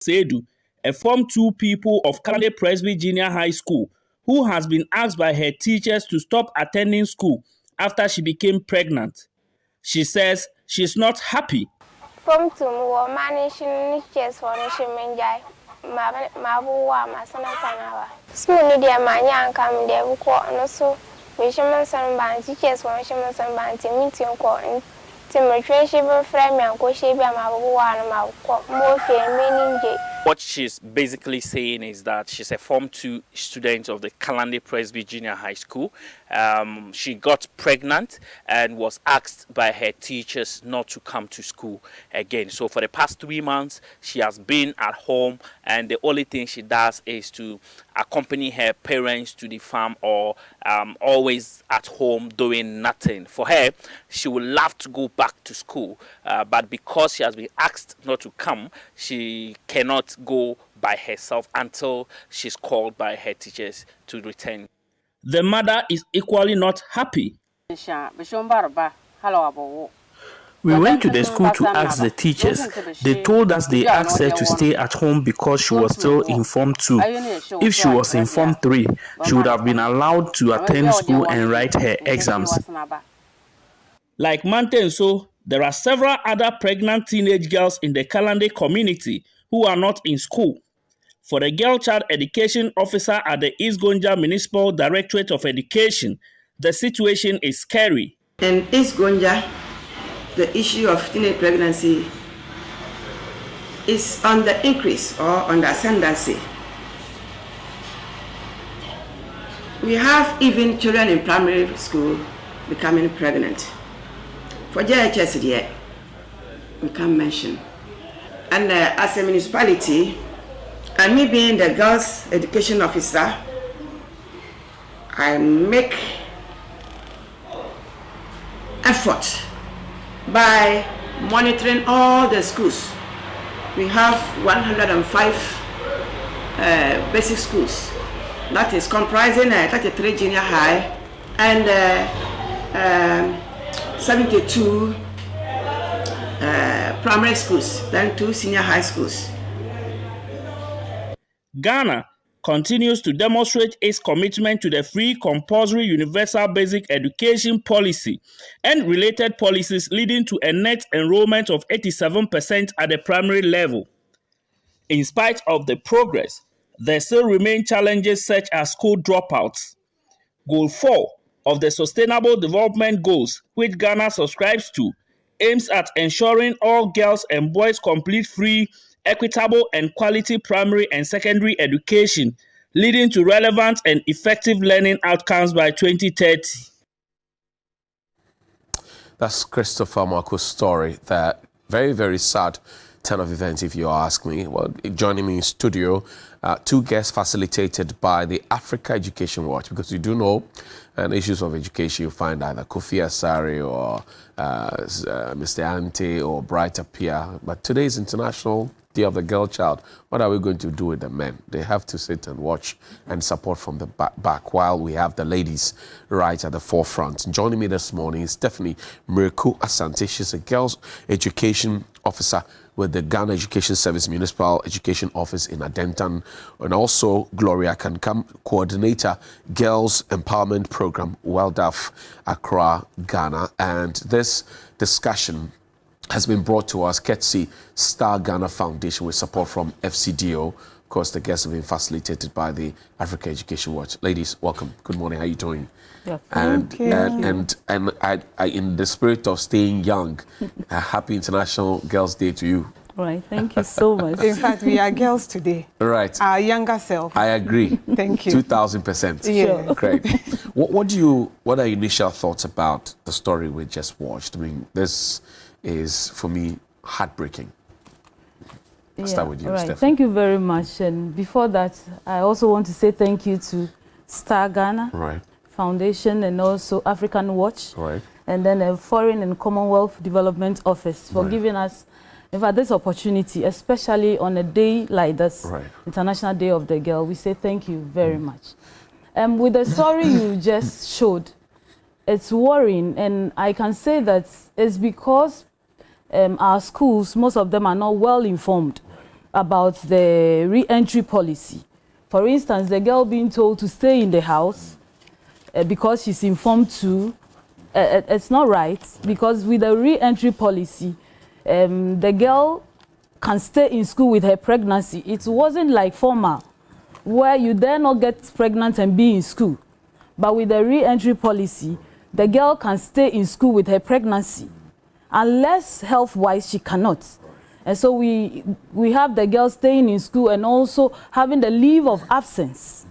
Sedu, a Form 2 pupil of Kalande Presby Junior High School, who has been asked by her teachers to stop attending school after she became pregnant. She says she's not happy. From tomorrow, managing chess for Nishimenjai, Mabuwa, Masana. School Nidia Manya come there, who call no so. Wishaman and band teachers for Wishaman and band to meet your court. Timothy frame and go shape Mabuwa, more fair meaning. What she's basically saying is that she's a Form 2 student of the Kalande Presby Junior High School. She got pregnant and was asked by her teachers not to come to school again. So for the past 3 months, she has been at home, and the only thing she does is to accompany her parents to the farm, or always at home doing nothing. For her, she would love to go back to school, but because she has been asked not to come, she cannot go by herself until she's called by her teachers to return. The mother is equally not happy. We went to the school to ask the teachers. They told us they asked her to stay at home because she was still in Form 2. If she was in Form 3, she would have been allowed to attend school and write her exams. Like Mantenso, there are several other pregnant teenage girls in the Kalande community who are not in school. For the girl child education officer at the East Gonja Municipal Directorate of Education, the situation is scary. In East Gonja, the issue of teenage pregnancy is on the increase or on the ascendancy. We have even children in primary school becoming pregnant. For JHS yet, we can't mention. And as a municipality, and me being the girls' education officer, I make effort by monitoring all the schools. We have 105 basic schools. That is comprising 33 junior high and 72 primary schools, then 2 senior high schools. Ghana continues to demonstrate its commitment to the free compulsory universal basic education policy and related policies, leading to a net enrollment of 87% at the primary level. In spite of the progress, there still remain challenges such as school dropouts. Goal 4 of the Sustainable Development Goals, which Ghana subscribes to, aims at ensuring all girls and boys complete free, equitable and quality primary and secondary education, leading to relevant and effective learning outcomes by 2030. That's Christopher Marco's story. That very, very sad turn of events, if you ask me. Well, joining me in studio, 2 guests facilitated by the Africa Education Watch, because you do know issues of education, you find either Kofi Asari or Mr. Ante or Brighter Pia. But today is International Day of the Girl Child. What are we going to do with the men? They have to sit and watch and support from the back while we have the ladies right at the forefront. Joining me this morning is Stephanie Miracle Asante. She's a girls education officer with the Ghana Education Service Municipal Education Office in Adentan, and also Gloria Kankam, Coordinator, Girls Empowerment Program, WELDAF, Accra, Ghana. And this discussion has been brought to us courtesy Star Ghana Foundation with support from FCDO. Of course, the guests have been facilitated by the Africa Education Watch. Ladies, welcome. Good morning. How are you doing? Yeah, and I, in the spirit of staying young, a happy International Girls' Day to you. Right, thank you so much. In fact, we are girls today. Right. Our younger self. I agree. Thank you. 2000%. Yeah. Great. What are your initial thoughts about the story we just watched? I mean, this is, for me, heartbreaking. I'll start with you, right. Stephanie. Thank you very much. And before that, I also want to say thank you to Star Ghana Foundation and also African Watch, and then a Foreign and Commonwealth Development Office for giving us this opportunity, especially on a day like this, International Day of the Girl. We say thank you very much. With the story you just showed, it's worrying, and I can say that it's because our schools, most of them are not well informed about the re-entry policy. For instance, the girl being told to stay in the house because she's informed to, it's not right, because with the re-entry policy, the girl can stay in school with her pregnancy. It wasn't like former, where you dare not get pregnant and be in school. But with the re-entry policy, the girl can stay in school with her pregnancy, unless health-wise she cannot. And so we have the girl staying in school and also having the leave of absence.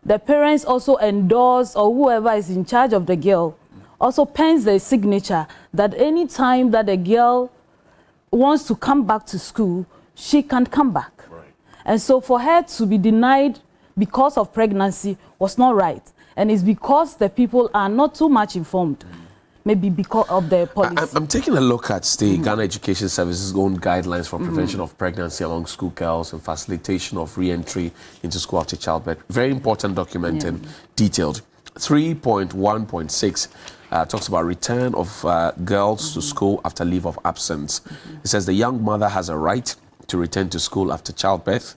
The parents also endorse, or whoever is in charge of the girl also pens the signature that any time that the girl wants to come back to school, she can come back. Right. And so for her to be denied because of pregnancy was not right. And it's because the people are not too much informed. Maybe because of the policy. I'm taking a look at the Ghana Education Service's own guidelines for prevention of pregnancy among school girls and facilitation of re-entry into school after childbirth. Very important document and detailed. 3.1.6 talks about return of girls to school after leave of absence. It says the young mother has a right to return to school after childbirth.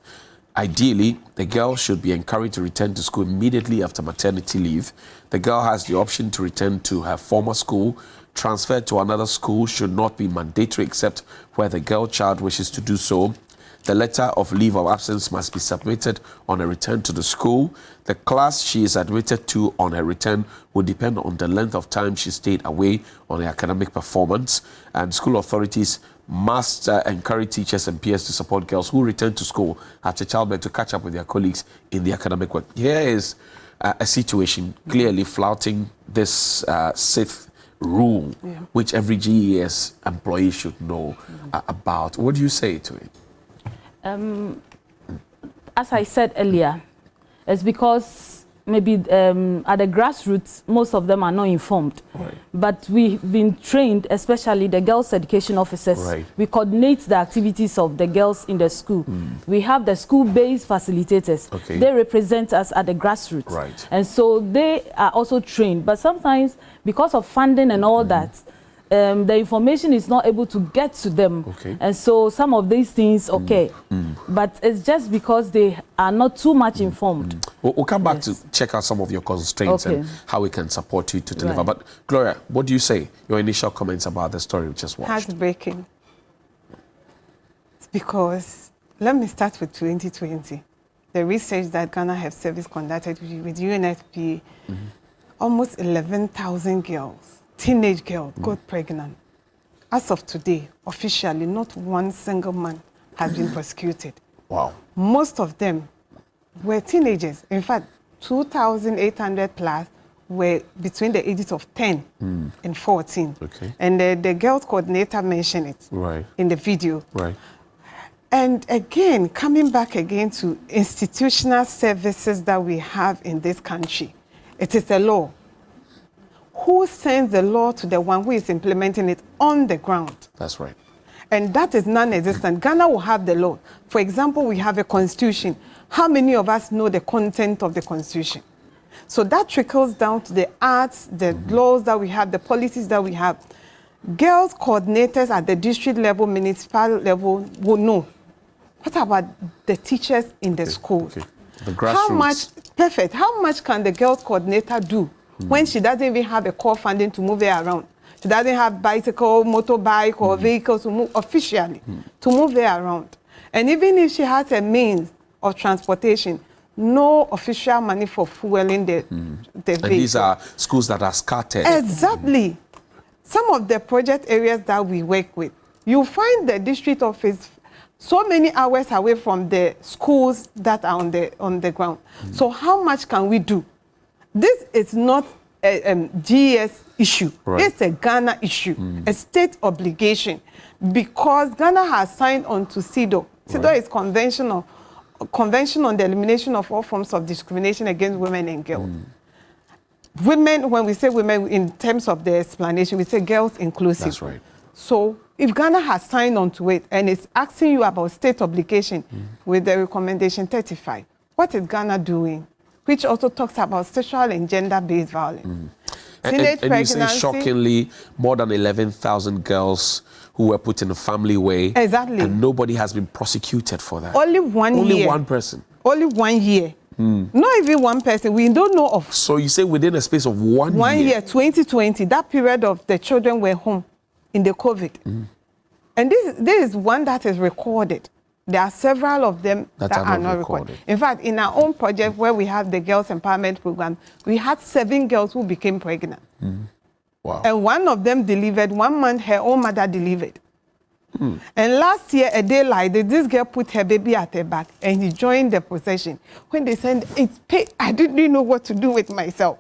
Ideally, the girl should be encouraged to return to school immediately after maternity leave. The girl has the option to return to her former school. Transfer to another school should not be mandatory except where the girl child wishes to do so. The letter of leave of absence must be submitted on a return to the school. The class she is admitted to on her return will depend on the length of time she stayed away on her academic performance. And school authorities must encourage teachers and peers to support girls who return to school after childbirth to catch up with their colleagues in the academic work. Here is a situation clearly flouting this sixth rule, which every GES employee should know about. What do you say to it? As I said earlier, it's because maybe at the grassroots, most of them are not informed. Right. But we've been trained, especially the girls' education officers. Right. We coordinate the activities of the girls in the school. We have the school-based facilitators. Okay. They represent us at the grassroots. Right. And so they are also trained. But sometimes, because of funding and all that, the information is not able to get to them. Okay. And so some of these things, but it's just because they are not too much informed. We'll come back to check out some of your constraints and how we can support you to deliver. Right. But Gloria, what do you say? Your initial comments about the story we just watched. Heartbreaking. Because, let me start with 2020. The research that Ghana Health Service conducted with UNFPA, almost 11,000 girls, teenage girls, got pregnant. As of today, officially, not one single man has been prosecuted. Wow. Most of them were teenagers. In fact, 2,800 plus were between the ages of 10 and 14. Okay. And the girls coordinator mentioned it in the video. Right. And again, coming back again to institutional services that we have in this country, it is a law. Who sends the law to the one who is implementing it on the ground? That's right. And that is non-existent. Ghana will have the law. For example, we have a constitution. How many of us know the content of the constitution? So that trickles down to the acts, the laws that we have, the policies that we have. Girls coordinators at the district level, municipal level will know. What about the teachers in the schools? Okay. The grassroots. How much can the girls coordinator do when she doesn't even have a core funding to move her around? She doesn't have bicycle, motorbike, or vehicles to move officially to move her around. And even if she has a means of transportation, no official money for fueling the vehicle. And these are schools that are scattered. Exactly. Some of the project areas that we work with, you find the district office so many hours away from the schools that are on the ground. So how much can we do? This is not a GS issue. Right. It's a Ghana issue, a state obligation, because Ghana has signed on to CEDAW. CEDAW is Convention on the Elimination of All Forms of Discrimination Against Women and Girls. Women, when we say women in terms of the explanation, we say girls inclusive. That's right. So if Ghana has signed on to it and it's asking you about state obligation with the recommendation 35, what is Ghana doing? Which also talks about sexual and gender-based violence. And you say shockingly, more than 11,000 girls who were put in a family way. Exactly. And nobody has been prosecuted for that. Only one year. Only one person. Only 1 year. Not even one person. We don't know of. So you say within a space of 1 year? 1 year, 2020, that period of the children were home in the COVID. And this is one that is recorded. There are several of them that are not recorded. In fact, in our own project where we have the Girls Empowerment Program, we had 7 girls who became pregnant. Wow. And one of them delivered, 1 month, her own mother delivered. And last year, a day like this girl put her baby at her back and he joined the procession. When they said, it's paid, I didn't know what to do with myself.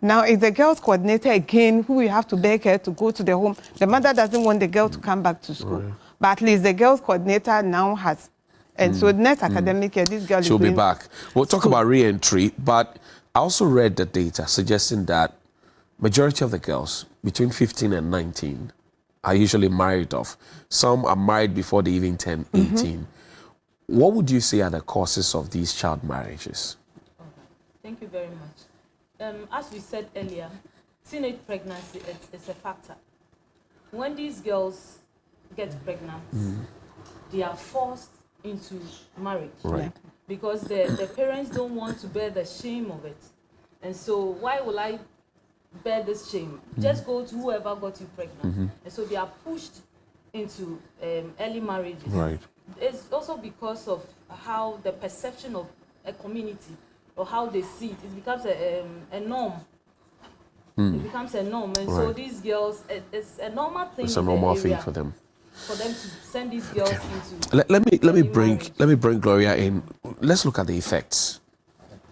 Now, it's the girls coordinator again who we have to beg her to go to the home. The mother doesn't want the girl to come back to school. But at least the girls coordinator now has. And so next academic year, this girl she'll be back. We'll talk about re-entry, but I also read the data suggesting that majority of the girls between 15 and 19 are usually married off. Some are married before they even turn 18. What would you say are the causes of these child marriages? Thank you very much. As we said earlier, teenage pregnancy is a factor. When these girls get pregnant, they are forced into marriage. Right. Because the parents don't want to bear the shame of it. And so why will I bear this shame? Just go to whoever got you pregnant. And so they are pushed into early marriages. Right. It's also because of how the perception of a community or how they see it, it becomes a norm. It becomes a norm. And so these girls, it's a normal thing. It's a normal thing for them. For them to send these girls into Let me bring Gloria in. Let's look at the effects.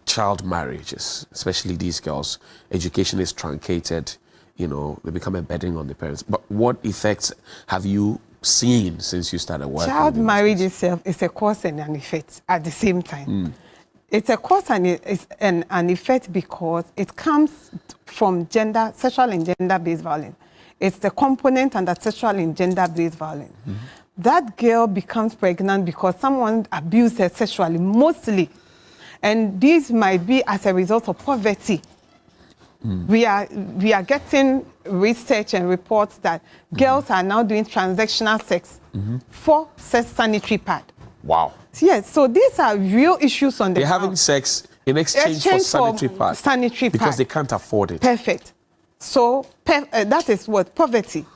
Child marriages, especially these girls, education is truncated, they become a burden on the parents. But what effects have you seen since you started working? Child marriage itself is a cause and an effect at the same time. It's a cause and it's an effect because it comes from sexual and gender-based violence. It's the component under sexual and gender-based violence. That girl becomes pregnant because someone abused her sexually, mostly. And this might be as a result of poverty. We are getting research and reports that girls are now doing transactional sex for sex sanitary pad. Wow. Yes, so these are real issues on the ground. They're having sex in exchange for sanitary pad. Sanitary because pad. They can't afford it. Perfect. So that is what? Poverty.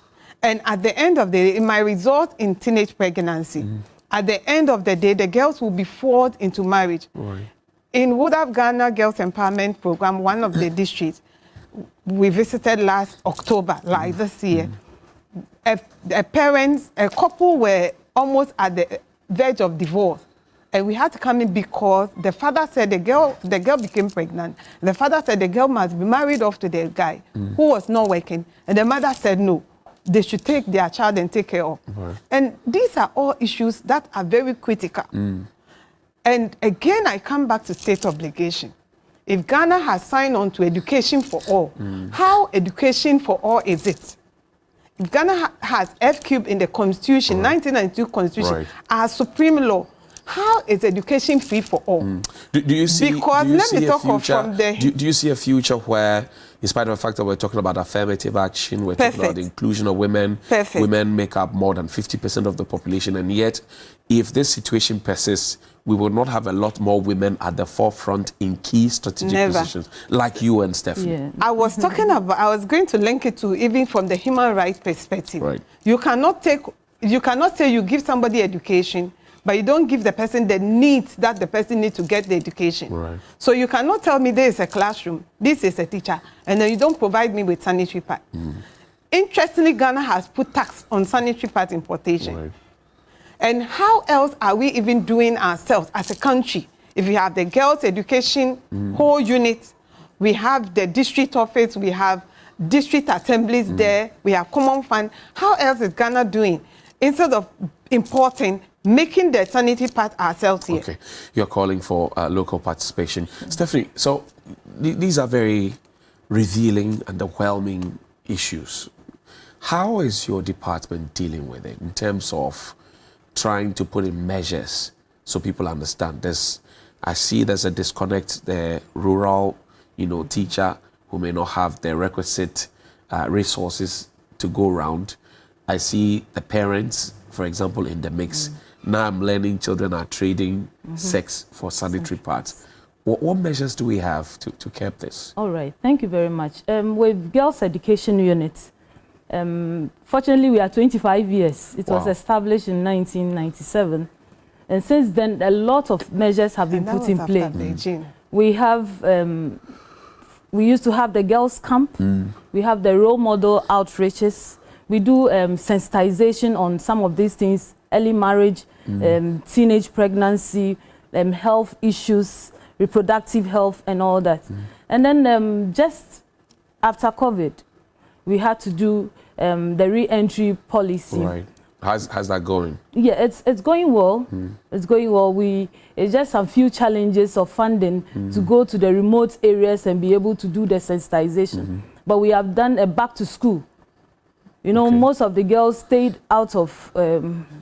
And at the end of the day, it might result in teenage pregnancy. At the end of the day, the girls will be forced into marriage. Right. In Woodham Ghana Girls Empowerment Program, one of the districts, we visited last October, like this year. A couple were almost at the verge of divorce. And we had to come in because the father said the girl became pregnant. The father said the girl must be married off to the guy who was not working. And the mother said no, they should take their child and take care of. And these are all issues that are very critical. And again, I come back to state obligation. If Ghana has signed on to education for all, how education for all is it? If Ghana has F-cube in the Constitution, 1992 Constitution, as supreme law, how is education free for all? Do you see? Because let me talk from the. Do you see a future where, in spite of the fact that we're talking about affirmative action, we're talking about the inclusion of women. Women make up more than 50% of the population, and yet, if this situation persists, we will not have a lot more women at the forefront in key strategic positions, like you and Stephanie. Yeah. I was going to link it to even from the human rights perspective. Right. You cannot say you give somebody education, but you don't give the person the needs that the person needs to get the education. Right. So you cannot tell me this is a classroom, this is a teacher, and then you don't provide me with sanitary pad. Interestingly, Ghana has put tax on sanitary pad importation. Right. And how else are we even doing ourselves as a country? If we have the girls' education whole unit, we have the district office, we have district assemblies there, we have common fund. How else is Ghana doing? Instead of importing, making the sanitary part ourselves here. Okay, you're calling for local participation. Stephanie, so these are very revealing, underwhelming issues. How is your department dealing with it in terms of trying to put in measures so people understand this? I see there's a disconnect. The rural, teacher who may not have the requisite resources to go around. I see the parents, for example, in the mix. Now I'm learning children are trading sex for sanitary parts. What measures do we have to curb this? All right, thank you very much. With Girls Education Unit, fortunately we are 25 years. It was established in 1997. And since then, a lot of measures have been put in place. We have, we used to have the girls' camp. We have the role model outreaches. We do sensitization on some of these things, early marriage, teenage pregnancy, health issues, reproductive health, and all that. And then just after COVID, we had to do the re-entry policy. Right. How's that going? Yeah, it's going well. It's going well. It's just some few challenges of funding to go to the remote areas and be able to do the sensitization. But we have done a back to school. You know, most of the girls stayed out of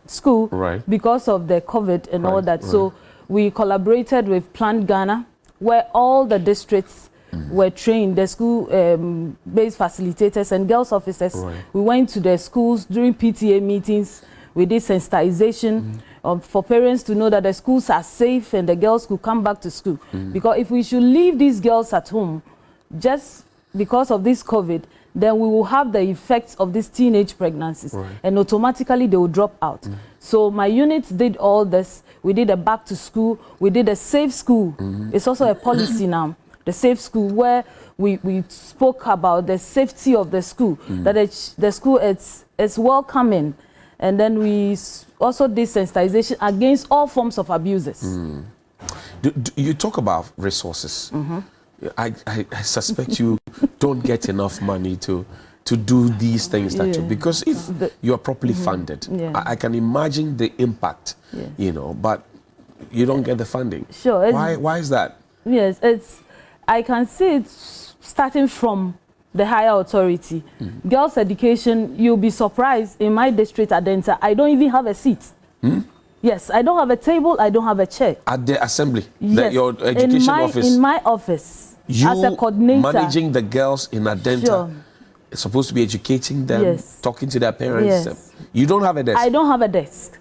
school because of the COVID and all that. So we collaborated with Planned Ghana, where all the districts were trained, the school-based facilitators and girls officers. We went to the schools during PTA meetings. We did sensitization for parents to know that the schools are safe and the girls could come back to school. Because if we should leave these girls at home just because of this COVID, then we will have the effects of these teenage pregnancies, and automatically they will drop out. So my unit did all this. We did a back to school. We did a safe school. It's also a policy now. The safe school, where we spoke about the safety of the school, that the school is welcoming, and then we also did sensitization against all forms of abuses. Do you talk about resources? I suspect you don't get enough money to do these things that you, because if you are properly funded, I can imagine the impact, you know, but you don't get the funding. Sure. Why is that? Yes, I can see it starting from the higher authority. Girls' education, you'll be surprised, in my district at Denta, I don't even have a seat. Yes, I don't have a table, I don't have a chair. At the assembly? Yes. Your education office? In my office, you as a coordinator. Managing the girls in Adenta, supposed to be educating them, talking to their parents. You don't have a desk? I don't have a desk.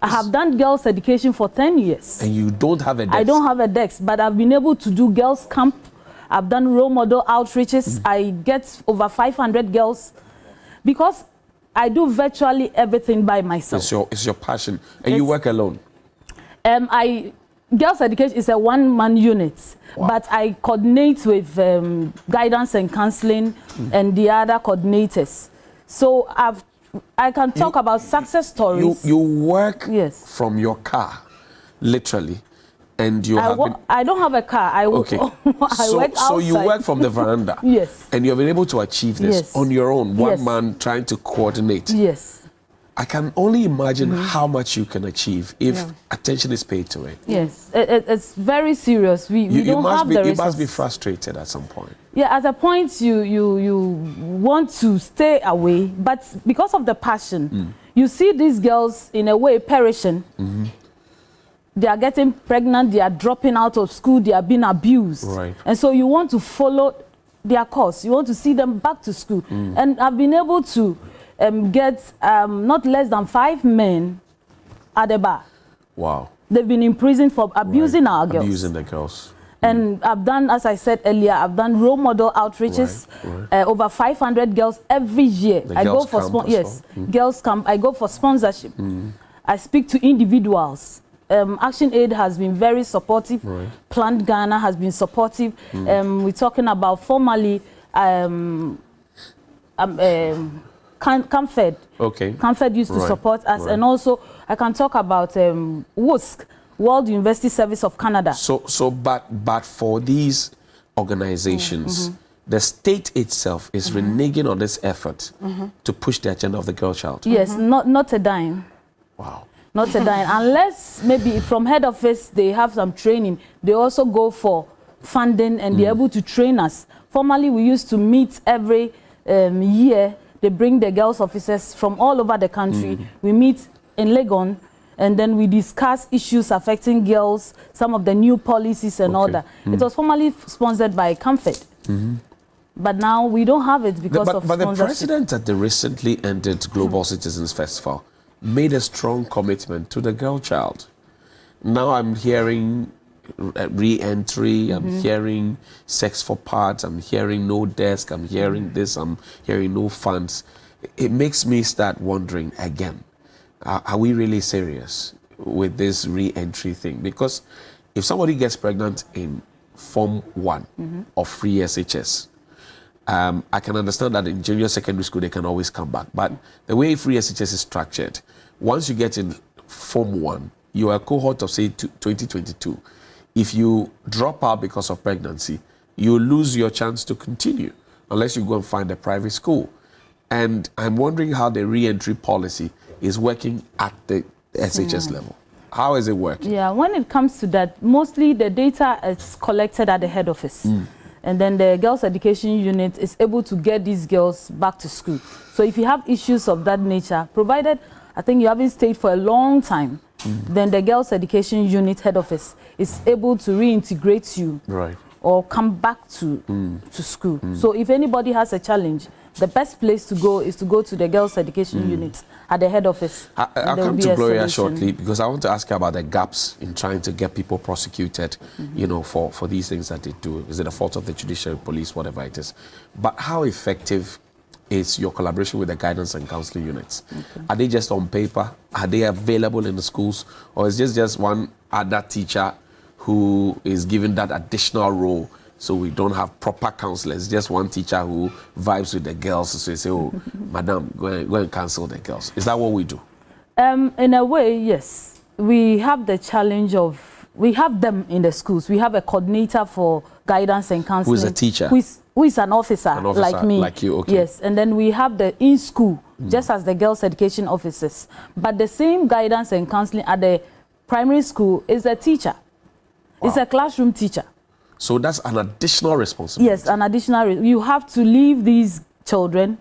I have done girls' education for 10 years. And you don't have a desk? I don't have a desk, but I've been able to do girls' camp. I've done role model outreaches. I get over 500 girls because I do virtually everything by myself. It's your passion. And you work alone? Girls' education is a one-man unit, but I coordinate with guidance and counseling and the other coordinators. So I can talk about success stories. You work from your car, literally, and you I don't have a car. I work outside. So you work from the veranda. And you have been able to achieve this on your own, one man trying to coordinate. I can only imagine how much you can achieve if attention is paid to it. Yes, it's very serious. We don't have the resources. You must be frustrated at some point. Yeah, at a point you want to stay away, but because of the passion, you see these girls in a way perishing. They are getting pregnant, they are dropping out of school, they are being abused. And so you want to follow their course. You want to see them back to school. And I've been able to get not less than 5 men at the bar. Wow. They've been in prison for abusing our girls. Abusing the girls. And I've done, as I said earlier, I've done role model outreaches. Over 500 girls every year. I go for girls camp. I go for sponsorship. I speak to individuals. Action Aid has been very supportive. Planned Ghana has been supportive. We're talking about formally Comfort. Comfort used to support us, and also I can talk about WUSC, World University Service of Canada. But for these organizations, the state itself is reneging on this effort to push the agenda of the girl child. Yes, not a dime. Wow. Not a dime, unless maybe from head office they have some training. They also go for funding and they're able to train us. Formerly, we used to meet every year. They bring the girls officers from all over the country. We meet in Legon, and then we discuss issues affecting girls, some of the new policies and all that. It was formerly sponsored by Comfort. But now we don't have it because of But the sponsorship. president at the recently ended Global Citizens Festival made a strong commitment to the girl child. Now I'm hearing re-entry, I'm hearing sex for parts, I'm hearing no desk, I'm hearing this, I'm hearing no funds. It makes me start wondering again, are we really serious with this re-entry thing? Because if somebody gets pregnant in Form 1 of free SHS, I can understand that in junior secondary school they can always come back. But the way free SHS is structured, once you get in Form 1, you are a cohort of, say, 2022. If you drop out because of pregnancy, you lose your chance to continue unless you go and find a private school. And I'm wondering how the re-entry policy is working at the SHS level. How is it working? Yeah, when it comes to that, mostly the data is collected at the head office. And then the girls' education unit is able to get these girls back to school. So if you have issues of that nature, provided I think you haven't stayed for a long time, then the girls' education unit head office is able to reintegrate you or come back to school. So if anybody has a challenge, the best place to go is to go to the girls' education unit at the head office. I'll come to Gloria shortly because I want to ask her about the gaps in trying to get people prosecuted, you know, for these things that they do. Is it a fault of the judiciary, police, whatever it is? But how effective is your collaboration with the guidance and counseling units? Are they just on paper? Are they available in the schools? Or is this just one other teacher who is given that additional role? So we don't have proper counselors, just one teacher who vibes with the girls. So they say, oh, madam, go and counsel the girls. Is that what we do? In a way, yes. We have the challenge of, we have them in the schools. We have a coordinator for guidance and counseling. Who is a teacher? Who is an officer like me. Like you, okay. Yes, and then we have the in-school, just as the girls' education officers. But the same guidance and counseling at the primary school is a teacher. It's a classroom teacher. So that's an additional responsibility. Yes, an additional. You have to leave these children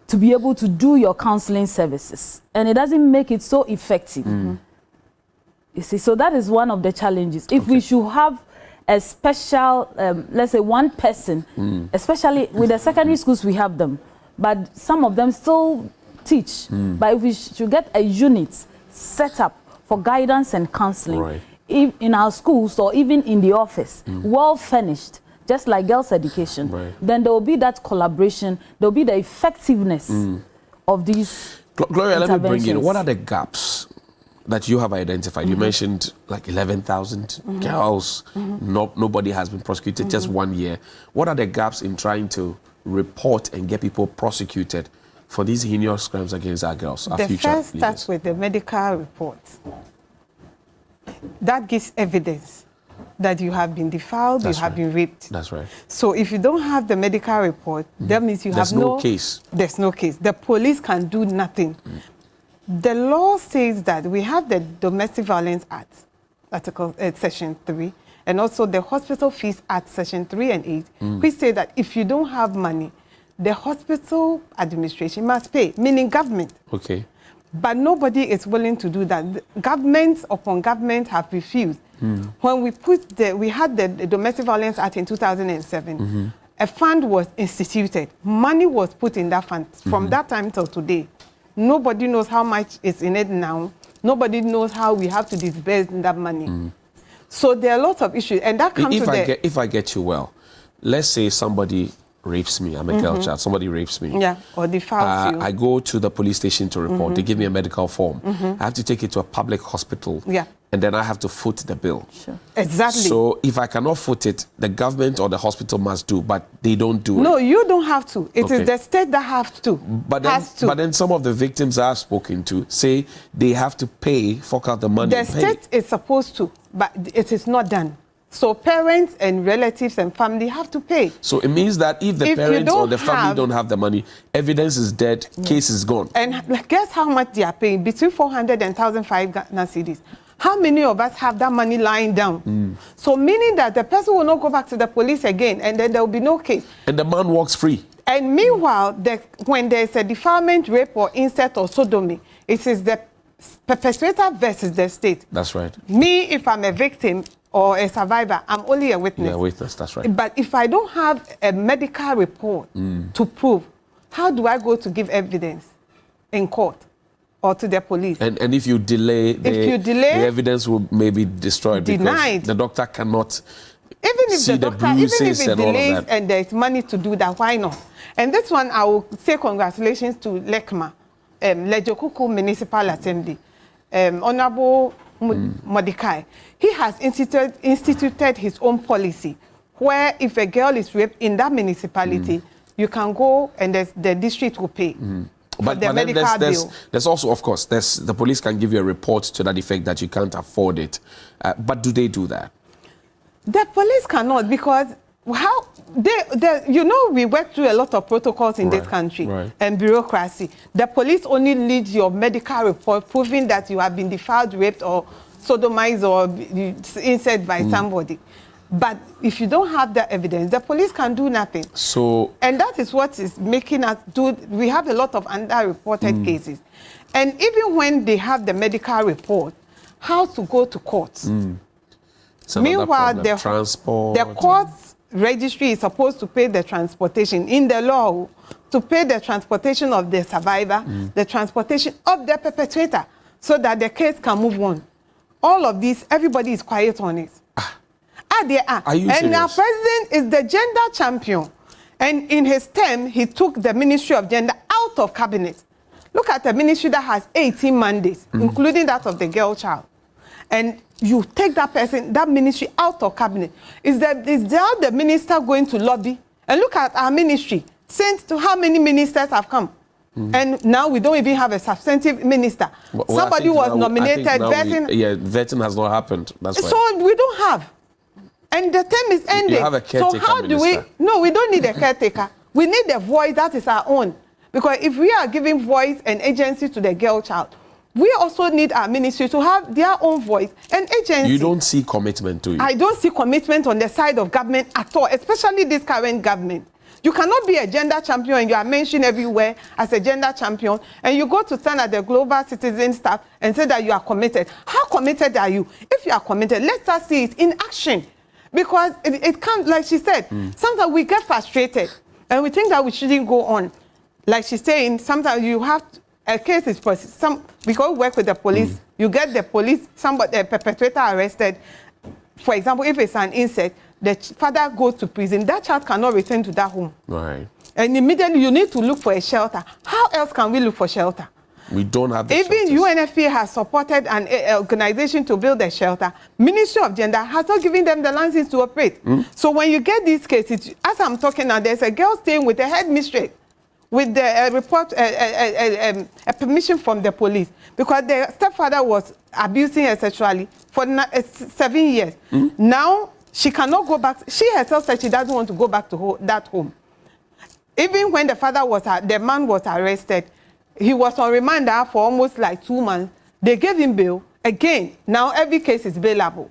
to be able to do your counseling services. And it doesn't make it so effective. You see, so that is one of the challenges. If we should have a special, let's say one person, especially with the secondary schools, we have them, but some of them still teach. But if we should get a unit set up for guidance and counseling, in our schools or even in the office, well furnished, just like girls' education, then there will be that collaboration, there will be the effectiveness of these Gloria, let me bring in, what are the gaps that you have identified? You mentioned like 11,000 girls, nobody has been prosecuted, just 1 year. What are the gaps in trying to report and get people prosecuted for these heinous crimes against our girls, our future leaders? The first starts with the medical reports. That gives evidence that you have been defiled, you have been raped. That's right. So if you don't have the medical report, that means you have no case. There's no case. The police can do nothing. The law says that we have the Domestic Violence Act, Article Section 3, and also the Hospital Fees Act, Section 3 and 8, which say that if you don't have money, the hospital administration must pay, meaning government. Okay. But nobody is willing to do that. Governments upon government have refused. When we had the Domestic Violence Act in 2007, a fund was instituted. Money was put in that fund. From that time till today, nobody knows how much is in it now. Nobody knows how we have to disburse that money. So there are lots of issues, and that comes if I get you well, let's say somebody rapes me. I'm a girl child. Somebody rapes me. Yeah, or defiles you. I go to the police station to report. They give me a medical form. I have to take it to a public hospital. Yeah. And then I have to foot the bill. Sure. Exactly. So if I cannot foot it, the government or the hospital must do, but they don't do it. No, you don't have to. It is the state that has to. But then some of the victims I've spoken to say they have to fork out the money. The state is supposed to, but it is not done. So parents and relatives and family have to pay. So it means that if the parents or the family don't have the money, evidence is dead, case is gone. And guess how much they are paying? Between 400 and 1,005 Ghana cedis. How many of us have that money lying down? So meaning that the person will not go back to the police again, and then there will be no case. And the man walks free. And meanwhile, when there's a defilement, rape, or incest or sodomy, it is the perpetrator versus the state. That's right. Me, if I'm a victim, or a survivor, I'm only a witness. Yeah, witness, that's right. But if I don't have a medical report to prove, how do I go to give evidence in court or to the police? And if you delay, the evidence will maybe destroyed. Denied. Because the doctor cannot even if see the doctor, even if it delays and there's money to do that, why not? And this one, I will say congratulations to LECMA, Lejokuku Municipal Assembly, Honorable Mordecai. He has instituted his own policy where if a girl is raped in that municipality, you can go and the district will pay. But the medical bill. There's also, of course, the police can give you a report to that effect that you can't afford it. But do they do that? The police cannot, because how we work through a lot of protocols in this country and bureaucracy. The police only needs your medical report proving that you have been defiled, raped, or sodomized, or incest by somebody. But if you don't have that evidence, the police can do nothing. And that is what is making us do. We have a lot of underreported cases. And even when they have the medical report, how to go to court? Meanwhile, the court's registry is supposed to pay the transportation in the law, to pay the transportation of the survivor, the transportation of the perpetrator, so that the case can move on. All of this, everybody is quiet on it. They are. And our president is the gender champion. And in his term, he took the Ministry of Gender out of cabinet. Look at a ministry that has 18 mandates, including that of the girl child. And you take that person, that ministry out of cabinet. Is there the minister going to lobby? And look at our ministry. Since to how many ministers have come? And now we don't even have a substantive minister. Well, somebody was nominated. Vetting has not happened. That's why. So we don't have. And the term is ending. You have a caretaker, so how do minister. No, we don't need a caretaker. We need a voice that is our own. Because if we are giving voice and agency to the girl child, we also need our ministry to have their own voice and agency. You don't see commitment to it. I don't see commitment on the side of government at all, especially this current government. You cannot be a gender champion and you are mentioned everywhere as a gender champion, and you go to stand at the Global Citizen staff and say that you are committed. How committed are you? If you are committed, let us see it in action. Because it can't, like she said, sometimes we get frustrated and we think that we shouldn't go on. Like she's saying, sometimes you have a case is because we work with the police, you get the police, a perpetrator arrested. For example, if it's an incest, the father goes to prison, that child cannot return to that home. Right. And immediately you need to look for a shelter. How else can we look for shelter? We don't have the Even shelters. UNFPA has supported an organization to build a shelter. Ministry of Gender has not given them the license to operate. So when you get these cases, as I'm talking now, there's a girl staying with a headmistress with the report, a permission from the police, because the stepfather was abusing her sexually for 7 years. Now she cannot go back. She herself said she doesn't want to go back to that home. Even when the man was arrested, he was on remand for almost like 2 months. They gave him bail. Again, now every case is bailable.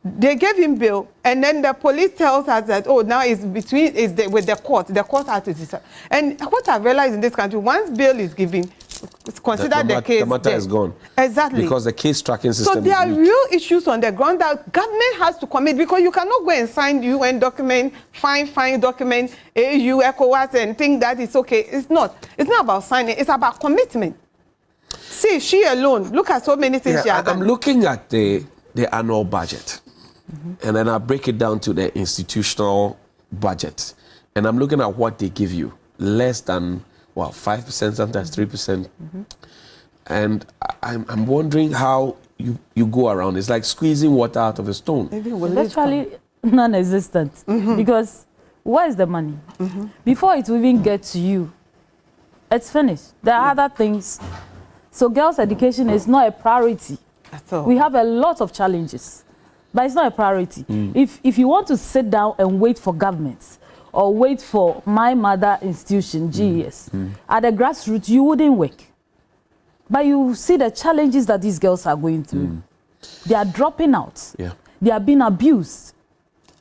They gave him bail, and then the police tells us that, oh, now it's with the court. The court has to decide. And what I realized in this country, once bail is given, consider the case. The matter is gone. Exactly. Because the case tracking system. So there are real issues on the ground that government has to commit, because you cannot go and sign UN document, fine document, AU, ECOWAS, and think that it's okay. It's not. It's not about signing. It's about commitment. See, she alone, look at so many things she has done. I'm looking at the annual budget. And then I break it down to the institutional budget. And I'm looking at what they give you. Less than, 5%, sometimes 3%. And I'm wondering how you go around. It's like squeezing water out of a stone. Literally non-existent. Because where is the money? Before it will even get to you, it's finished. There are other things. So girls' education is not a priority. At all. We have a lot of challenges. But it's not a priority. If you want to sit down and wait for governments or wait for my mother institution, GES, at the grassroots, you wouldn't work. But you see the challenges that these girls are going through. They are dropping out. They are being abused.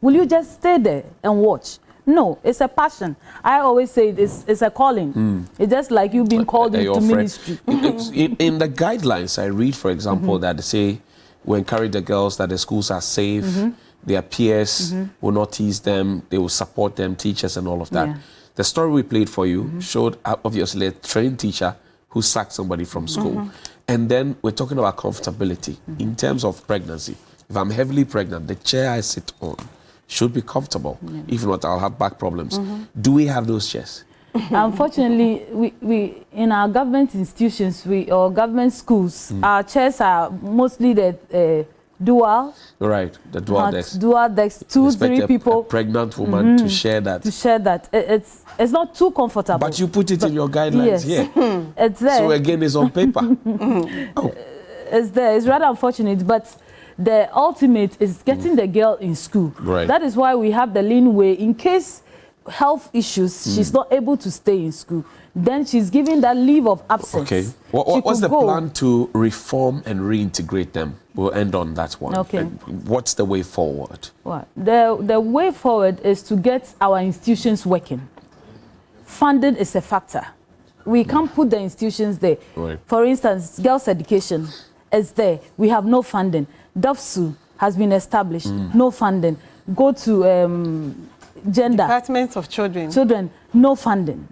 Will you just stay there and watch? No, it's a passion. I always say it's a calling. It's just like you've been called into ministry. In the guidelines, I read, for example, that they say, We encourage the girls that the schools are safe, their peers will not tease them, they will support them, teachers and all of that. The story we played for you showed obviously a trained teacher who sacked somebody from school. And then we're talking about comfortability in terms of pregnancy. If I'm heavily pregnant, the chair I sit on should be comfortable. If not, I'll have back problems. Do we have those chairs? Unfortunately, we in our government institutions, or government schools, our chairs are mostly the dual. Right, the dual decks. Dual decks, 2-3 people. A pregnant woman to share that. To share that. It's not too comfortable. But you put it in your guidelines here. It's there. So again, it's on paper. It's there. It's rather unfortunate, but the ultimate is getting the girl in school. Right. That is why we have the leeway in case health issues, she's not able to stay in school. Then she's given that leave of absence. Okay. What's the plan to reform and reintegrate them? We'll end on that one. Okay. What's the way forward? Well, the way forward is to get our institutions working. Funding is a factor. We can't put the institutions there. Right. For instance, girls' education is there. We have no funding. DOFSU has been established. No funding. Go to gender. Departments of Children. Children, no funding.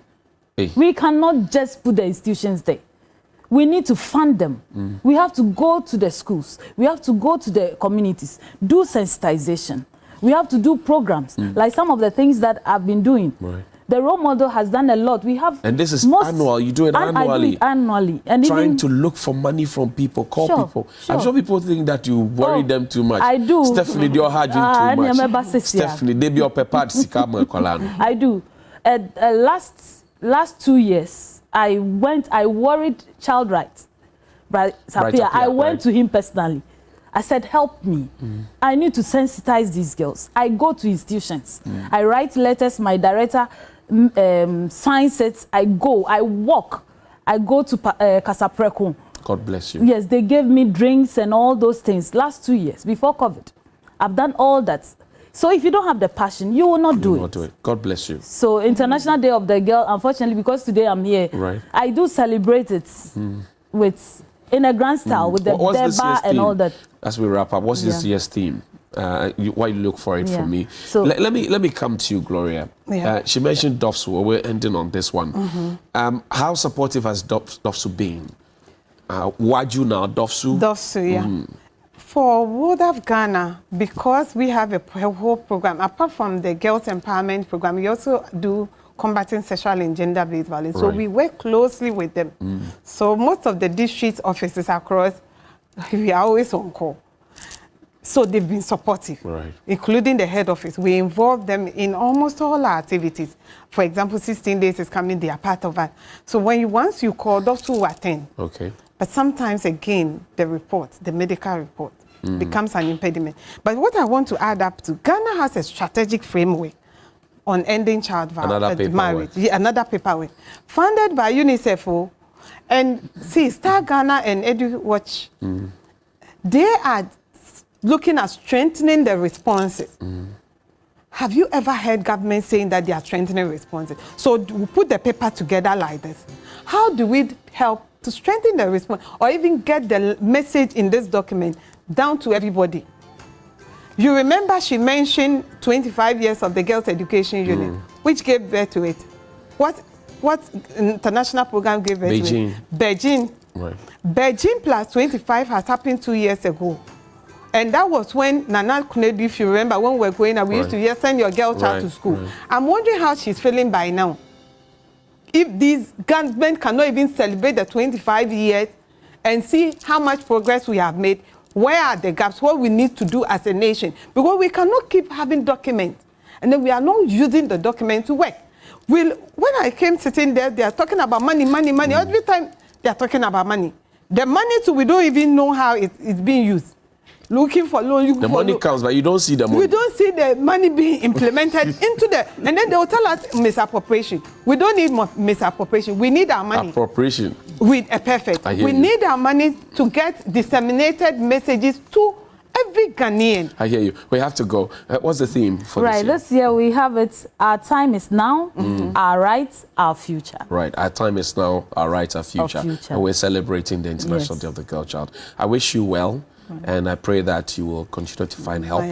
Hey. We cannot just put the institutions there. We need to fund them. We have to go to the schools. We have to go to the communities, do sensitization. We have to do programs, like some of the things that I've been doing. Right. The role model has done a lot. We have, and this is annual. You do it annually. I do it annually, and trying even to look for money from people, call people. Sure. I'm sure people think that you worry them too much. I do. Stephanie, you're hard too much. Stephanie, they be your prepared. I do. Last 2 years, I worried child rights. I went to him personally. I said, help me. I need to sensitize these girls. I go to institutions. I write letters. My director signs it. I go. I walk. I go to Kasapreko. God bless you. Yes, they gave me drinks and all those things last 2 years before COVID. I've done all that. So if you don't have the passion, you will not do it. God bless you. So International Day of the Girl, unfortunately, because today I'm here, I do celebrate it in a grand style with the deba and all that. As we wrap up, what's this year's theme? Why you look for it for me? So let me come to you, Gloria. She mentioned DOFSU. We're ending on this one. How supportive has DOFSU been? Waju now, DOFSU? DOFSU, yeah. For World of Ghana, because we have a whole program, apart from the Girls Empowerment Program, we also do combating sexual and gender-based violence. So we work closely with them. So most of the district offices across, we are always on call. So they've been supportive, including the head office. We involve them in almost all our activities. For example, 16 days is coming, they are part of that. So once you call, those who attend. Okay. But sometimes, again, the medical report, becomes an impediment. But what I want to add up to, Ghana has a strategic framework on ending child marriage. Another paperwork. Funded by UNICEF. And see, Star Ghana and EduWatch, they are looking at strengthening the responses. Have you ever heard government saying that they are strengthening responses? So we put the paper together like this. How do we help to strengthen the response or even get the message in this document down to everybody? You remember she mentioned 25 years of the Girls' Education Unit, which gave birth to it. What international program gave birth to it? Beijing. Right. Beijing plus 25 has happened 2 years ago. And that was when Nana Kunedu, if you remember, when we were going out, we used to send your girl child to school. I'm wondering how she's feeling by now. If these government cannot even celebrate the 25 years and see how much progress we have made, where are the gaps, what we need to do as a nation? Because we cannot keep having documents, and then we are not using the document to work. When I came sitting there, they are talking about money. Every time they are talking about money. The money too, we don't even know how it's being used. Looking for loan. The money comes, but you don't see the money. We don't see the money being implemented into and then they will tell us misappropriation. We don't need misappropriation. We need our money. Appropriation. With a perfect. We need our money to get disseminated messages to every Ghanaian. I hear you. We have to go. What's the theme for this year? This year we have it. Our time is now. Our rights, our future. Right. Our time is now. Our rights, our future. And we're celebrating the International Day of the Girl Child. I wish you well. And I pray that you will continue to find help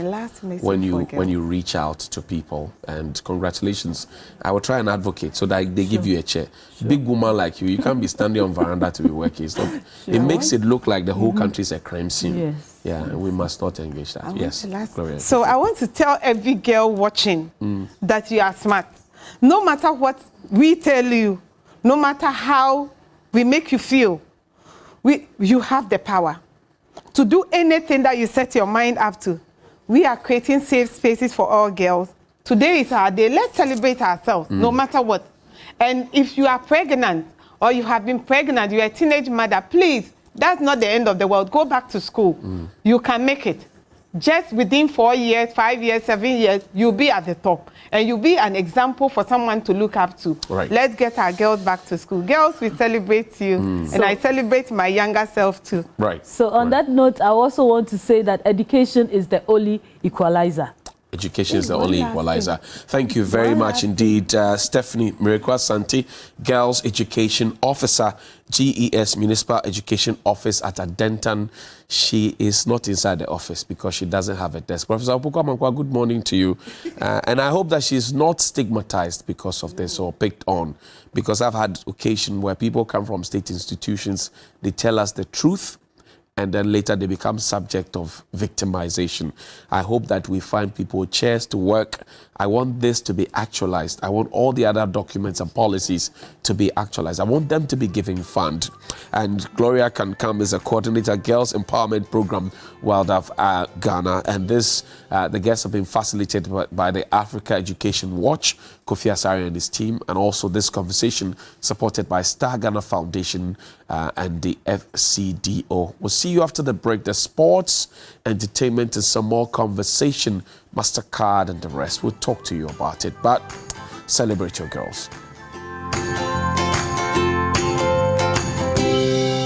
when you reach out to people. And congratulations. I will try and advocate so that they give you a chair. Big woman like you can't be standing on veranda to be working. It makes it look like the whole country is a crime scene. Yes. Yeah, and we must not engage that. Yes. Gloria. So I want to tell every girl watching that you are smart. No matter what we tell you, no matter how we make you feel, you have the power to do anything that you set your mind up to. We are creating safe spaces for all girls. Today is our day. Let's celebrate ourselves, no matter what. And if you are pregnant or you have been pregnant, you're a teenage mother, please, that's not the end of the world. Go back to school. You can make it. Just within 4 years, 5 years, 7 years, you'll be at the top. And you'll be an example for someone to look up to. Right. Let's get our girls back to school. Girls, we celebrate you. And I celebrate my younger self too. Right. So on that note, I also want to say that education is the only equalizer. Education is the only equalizer. Thank you very much indeed, Stephanie Miracle Santi, Girls Education Officer, GES Municipal Education Office at Adentan. She is not inside the office because she doesn't have a desk. Professor Opoku-Amankwa, good morning to you. And I hope that she's not stigmatized because of this or picked on, because I've had occasion where people come from state institutions, they tell us the truth, and then later they become subject of victimization. I hope that we find people chairs to work. I want this to be actualized. I want all the other documents and policies to be actualized. I want them to be giving fund. And Gloria can come as a coordinator, Girls Empowerment Program, World of Ghana. And this, the guests have been facilitated by the Africa Education Watch, Kofi Asare and his team, and also this conversation supported by Star Ghana Foundation and the FCDO. We'll see you after the break. The sports, entertainment, and some more conversation, MasterCard and the rest. We'll talk to you about it, but celebrate your girls.